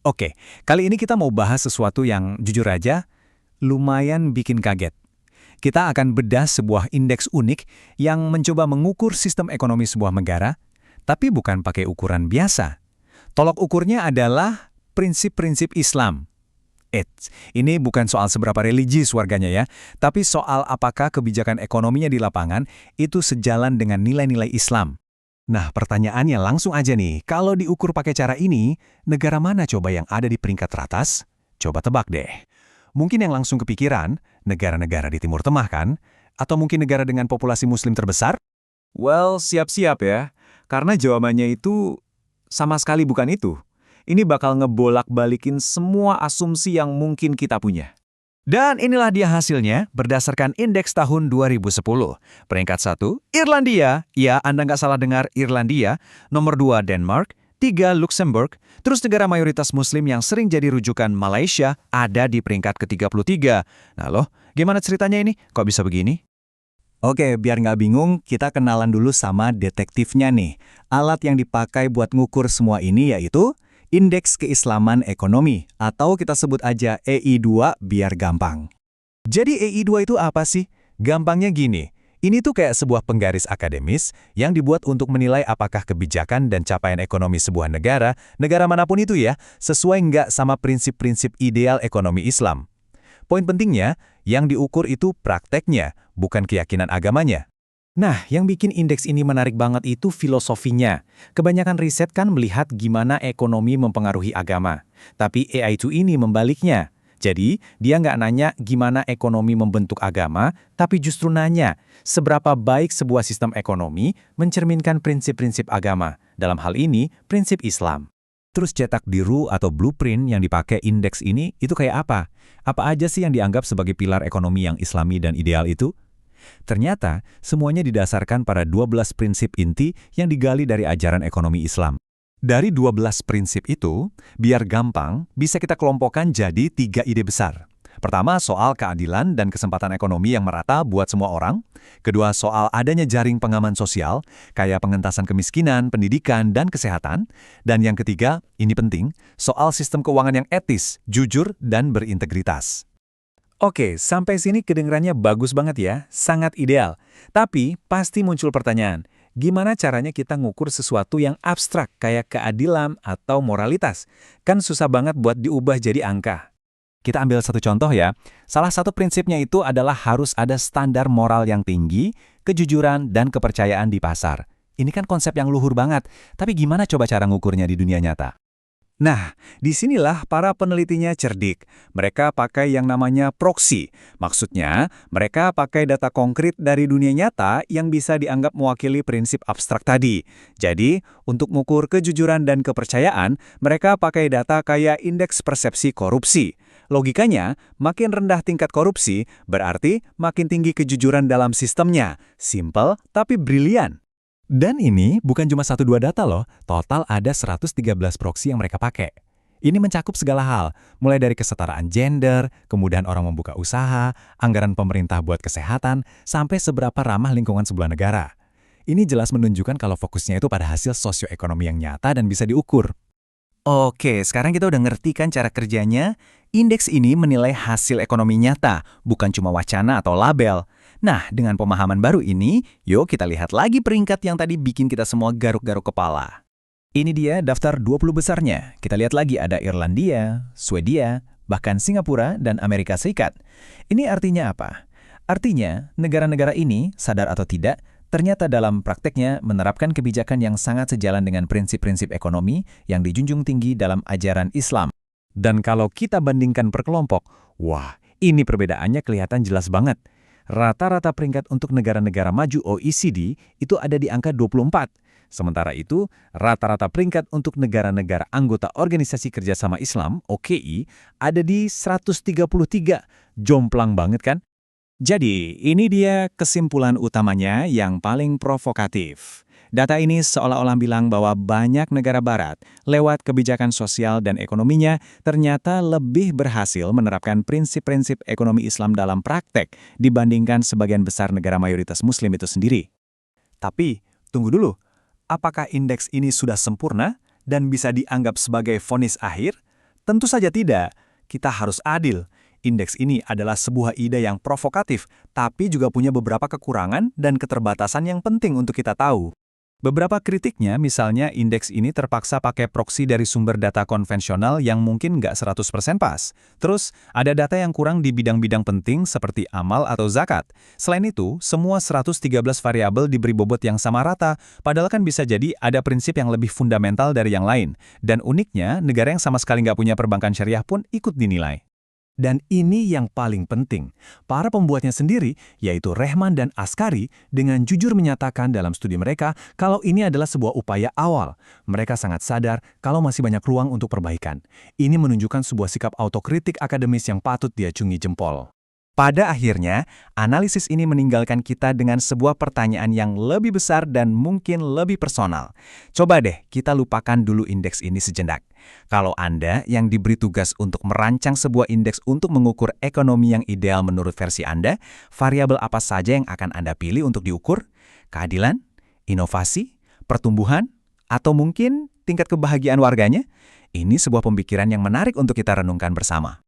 Oke, kali ini kita mau bahas sesuatu yang jujur aja lumayan bikin kaget. Kita akan bedah sebuah indeks unik yang mencoba mengukur sistem ekonomi sebuah negara, tapi bukan pakai ukuran biasa. Tolok ukurnya adalah prinsip-prinsip Islam. Ini bukan soal seberapa religius warganya ya, tapi soal apakah kebijakan ekonominya di lapangan itu sejalan dengan nilai-nilai Islam. Nah, pertanyaannya langsung aja nih, kalau diukur pakai cara ini, negara mana coba yang ada di peringkat teratas? Coba tebak deh. Mungkin yang langsung kepikiran, negara-negara di Timur Tengah kan? Atau mungkin negara dengan populasi muslim terbesar? Well, siap-siap ya. Karena jawabannya itu sama sekali bukan itu. Ini bakal ngebolak-balikin semua asumsi yang mungkin kita punya. Dan inilah dia hasilnya berdasarkan indeks tahun 2010. Peringkat 1, Irlandia. Ya, Anda nggak salah dengar Irlandia. Nomor 2, Denmark. 3, Luxembourg. Terus negara mayoritas muslim yang sering jadi rujukan Malaysia ada di peringkat ke-33. Nah loh, gimana ceritanya ini? Kok bisa begini? Oke, biar nggak bingung, kita kenalan dulu sama detektifnya nih. Alat yang dipakai buat ngukur semua ini yaitu Indeks Keislaman Ekonomi, atau kita sebut aja EI2 biar gampang. Jadi EI2 itu apa sih? Gampangnya gini, ini tuh kayak sebuah penggaris akademis yang dibuat untuk menilai apakah kebijakan dan capaian ekonomi sebuah negara, negara manapun itu ya, sesuai nggak sama prinsip-prinsip ideal ekonomi Islam. Poin pentingnya, yang diukur itu prakteknya, bukan keyakinan agamanya. Nah, yang bikin indeks ini menarik banget itu filosofinya. Kebanyakan riset kan melihat gimana ekonomi mempengaruhi agama. Tapi AI2 ini membaliknya. Jadi, dia nggak nanya gimana ekonomi membentuk agama, tapi justru nanya seberapa baik sebuah sistem ekonomi mencerminkan prinsip-prinsip agama. Dalam hal ini, prinsip Islam. Terus cetak biru atau blueprint yang dipakai indeks ini, itu kayak apa? Apa aja sih yang dianggap sebagai pilar ekonomi yang islami dan ideal itu? Ternyata, semuanya didasarkan pada 12 prinsip inti yang digali dari ajaran ekonomi Islam. Dari 12 prinsip itu, biar gampang, bisa kita kelompokkan jadi 3 ide besar. Pertama, soal keadilan dan kesempatan ekonomi yang merata buat semua orang. Kedua, soal adanya jaring pengaman sosial, kayak pengentasan kemiskinan, pendidikan, dan kesehatan. Dan yang ketiga, ini penting, soal sistem keuangan yang etis, jujur, dan berintegritas. Oke, sampai sini kedengarannya bagus banget ya, sangat ideal. Tapi pasti muncul pertanyaan, gimana caranya kita ngukur sesuatu yang abstrak kayak keadilan atau moralitas? Kan susah banget buat diubah jadi angka. Kita ambil satu contoh ya, salah satu prinsipnya itu adalah harus ada standar moral yang tinggi, kejujuran, dan kepercayaan di pasar. Ini kan konsep yang luhur banget, tapi gimana coba cara ngukurnya di dunia nyata? Nah, disinilah para penelitinya cerdik. Mereka pakai yang namanya proksi. Maksudnya, mereka pakai data konkret dari dunia nyata yang bisa dianggap mewakili prinsip abstrak tadi. Jadi, untuk mengukur kejujuran dan kepercayaan, mereka pakai data kayak indeks persepsi korupsi. Logikanya, makin rendah tingkat korupsi, berarti makin tinggi kejujuran dalam sistemnya. Simple, tapi brilian. Dan ini bukan cuma 1-2 data loh, total ada 113 proksi yang mereka pakai. Ini mencakup segala hal, mulai dari kesetaraan gender, kemudahan orang membuka usaha, anggaran pemerintah buat kesehatan, sampai seberapa ramah lingkungan sebuah negara. Ini jelas menunjukkan kalau fokusnya itu pada hasil sosioekonomi yang nyata dan bisa diukur. Oke, sekarang kita udah ngerti kan cara kerjanya? Indeks ini menilai hasil ekonomi nyata, bukan cuma wacana atau label. Nah, dengan pemahaman baru ini, yuk kita lihat lagi peringkat yang tadi bikin kita semua garuk-garuk kepala. Ini dia daftar 20 besarnya. Kita lihat lagi ada Irlandia, Swedia, bahkan Singapura dan Amerika Serikat. Ini artinya apa? Artinya, negara-negara ini, sadar atau tidak, ternyata dalam prakteknya menerapkan kebijakan yang sangat sejalan dengan prinsip-prinsip ekonomi yang dijunjung tinggi dalam ajaran Islam. Dan kalau kita bandingkan per kelompok, wah, ini perbedaannya kelihatan jelas banget. Rata-rata peringkat untuk negara-negara maju OECD itu ada di angka 24. Sementara itu, rata-rata peringkat untuk negara-negara anggota Organisasi Kerjasama Islam, OKI, ada di 133. Jomplang banget kan? Jadi, ini dia kesimpulan utamanya yang paling provokatif. Data ini seolah-olah bilang bahwa banyak negara barat, lewat kebijakan sosial dan ekonominya, ternyata lebih berhasil menerapkan prinsip-prinsip ekonomi Islam dalam praktek dibandingkan sebagian besar negara mayoritas Muslim itu sendiri. Tapi, tunggu dulu, apakah indeks ini sudah sempurna dan bisa dianggap sebagai vonis akhir? Tentu saja tidak. Kita harus adil. Indeks ini adalah sebuah ide yang provokatif, tapi juga punya beberapa kekurangan dan keterbatasan yang penting untuk kita tahu. Beberapa kritiknya, misalnya indeks ini terpaksa pakai proksi dari sumber data konvensional yang mungkin nggak 100% pas. Terus, ada data yang kurang di bidang-bidang penting seperti amal atau zakat. Selain itu, semua 113 variabel diberi bobot yang sama rata, padahal kan bisa jadi ada prinsip yang lebih fundamental dari yang lain. Dan uniknya, negara yang sama sekali nggak punya perbankan syariah pun ikut dinilai. Dan ini yang paling penting. Para pembuatnya sendiri, yaitu Rehman dan Askari, dengan jujur menyatakan dalam studi mereka kalau ini adalah sebuah upaya awal. Mereka sangat sadar kalau masih banyak ruang untuk perbaikan. Ini menunjukkan sebuah sikap autokritik akademis yang patut diacungi jempol. Pada akhirnya, analisis ini meninggalkan kita dengan sebuah pertanyaan yang lebih besar dan mungkin lebih personal. Coba deh kita lupakan dulu indeks ini sejenak. Kalau Anda yang diberi tugas untuk merancang sebuah indeks untuk mengukur ekonomi yang ideal menurut versi Anda, variabel apa saja yang akan Anda pilih untuk diukur? Keadilan? Inovasi? Pertumbuhan? Atau mungkin tingkat kebahagiaan warganya? Ini sebuah pemikiran yang menarik untuk kita renungkan bersama.